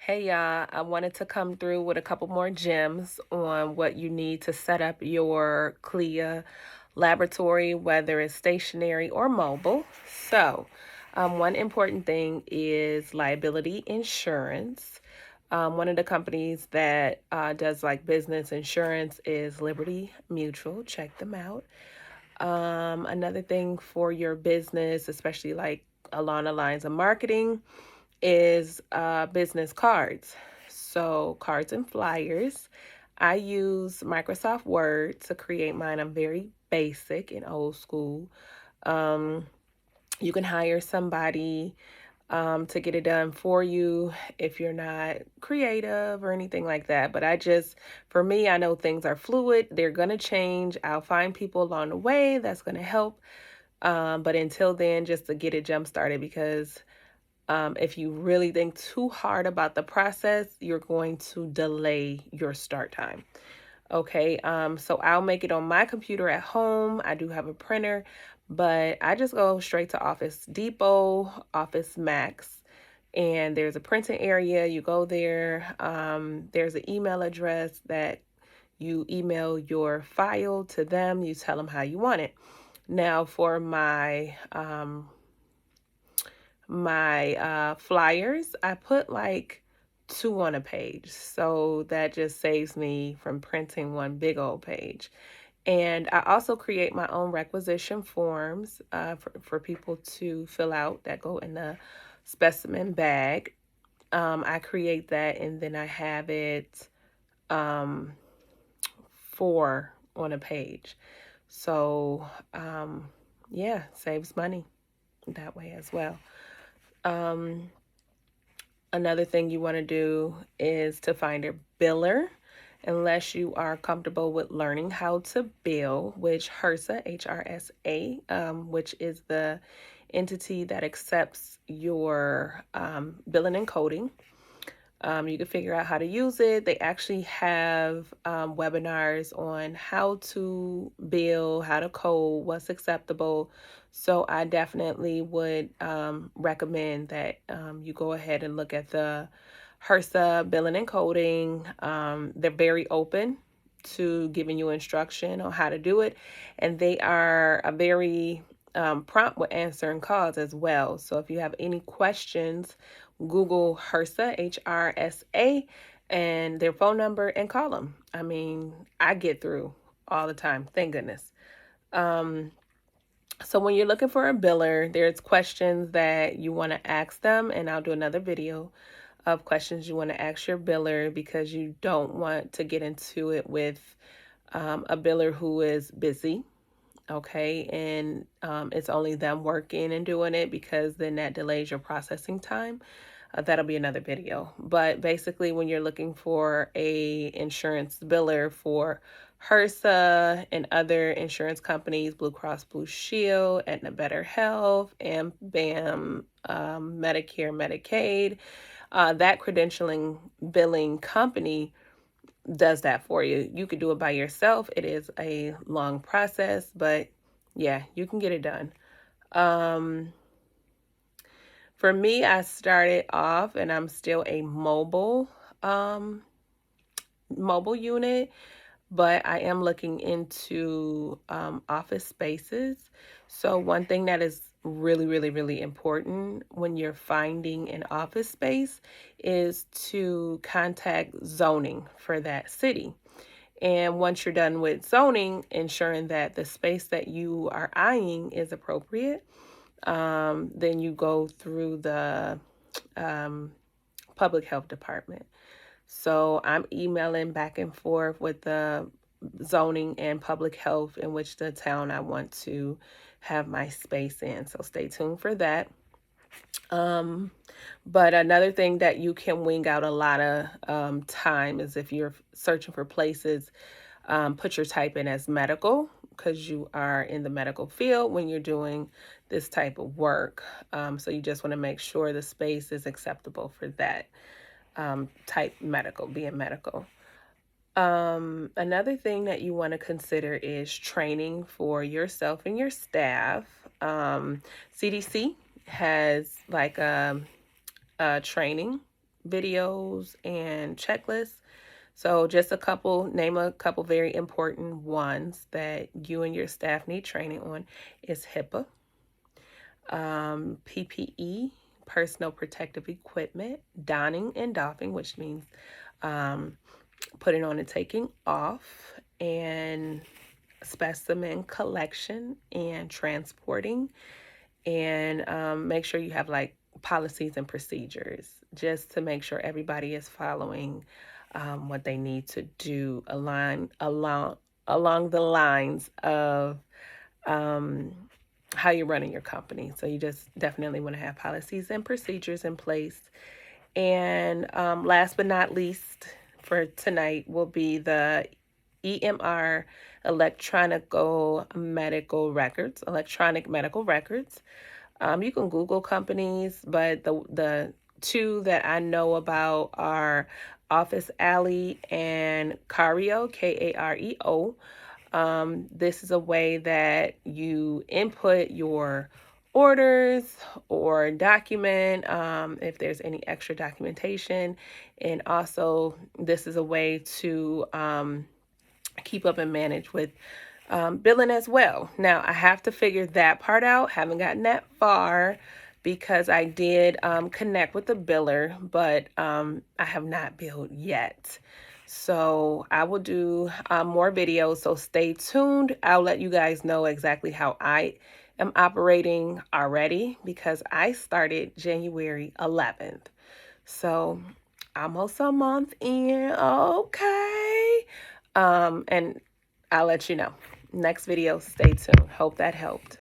Hey y'all, I wanted to come through with a couple more gems on what you need to set up your Clia laboratory, whether it's stationary or mobile. One important thing is liability insurance. One of the companies that does like business insurance is Liberty Mutual. Check them out. Another thing for your business, especially like along the lines of marketing, is business cards. So, cards and flyers. I use Microsoft Word to create mine. I'm very basic and old school. Um, you can hire somebody to get it done for you if you're not creative or anything like that. But for me, I know things are fluid, they're going to change. I'll find people along the way that's going to help. But until then, just to get it jump started because if you really think too hard about the process, you're going to delay your start time. Okay, so I'll make it on my computer at home. I do have a printer, but I just go straight to Office Depot, Office Max, and there's a printing area. You go there. There's an email address that you email your file to them. You tell them how you want it. Now, for my flyers, I put like two on a page. So that just saves me from printing one big old page. And I also create my own requisition forms for people to fill out that go in the specimen bag. I create that and then I have it um, four on a page. So, yeah, saves money that way as well. Um, Another thing you want to do is to find a biller unless you are comfortable with learning how to bill, which HRSA, HRSA, which is the entity that accepts your billing and coding. You can figure out how to use it. They actually have webinars on how to bill, how to code, what's acceptable. So I definitely would recommend that you go ahead and look at the HRSA billing and coding. They're very open to giving you instruction on how to do it, and they are a very prompt with answering calls as well. So if you have any questions, Google HRSA, HRSA, and their phone number and call them. I mean, I get through all the time. Thank goodness. Um, so when you're looking for a biller, there's questions that you want to ask them, and I'll do another video of questions you want to ask your biller because you don't want to get into it with a biller who is busy. Okay, and it's only them working and doing it because then that delays your processing time. That'll be another video. But basically, when you're looking for a insurance biller for HRSA and other insurance companies, Blue Cross Blue Shield, Aetna Better Health, and BAM, Medicare, Medicaid, that credentialing billing company does that for you. You could do it by yourself. It is a long process, but yeah, you can get it done. Um, for me, I started off and I'm still a um, mobile unit, but I am looking into office spaces. So one thing that is really, really, really important when you're finding an office space is to contact zoning for that city. And once you're done with zoning, ensuring that the space that you are eyeing is appropriate, then you go through the um, public health department. So I'm emailing back and forth with the zoning and public health in which the town I want to have my space in. So stay tuned for that. Um, but another thing that you can wing out a lot of time is if you're searching for places, put your type in as medical because you are in the medical field when you're doing this type of work. So you just want to make sure the space is acceptable for that type medical, being medical. Another thing that you want to consider is training for yourself and your staff. CDC has like a training videos and checklists. So just name a couple very important ones that you and your staff need training on is HIPAA, PPE, personal protective equipment, donning and doffing, which means putting on and taking off, and specimen collection and transporting, and make sure you have like policies and procedures just to make sure everybody is following what they need to do along the lines of how you're running your company. So you just definitely want to have policies and procedures in place. And last but not least for tonight will be the EMR, electronic medical records. You can Google companies, but the two that I know about are Office Alley and Careo, Kareo. This is a way that you input your orders or document if there's any extra documentation. And also, this is a way to keep up and manage with billing as well. Now, I have to figure that part out. Haven't gotten that far because I did connect with the biller, but I have not billed yet. So I will do more videos, so stay tuned. I'll let you guys know exactly how I am operating already because I started January 11th. So almost a month in. Okay. And I'll let you know. Next video, stay tuned. Hope that helped.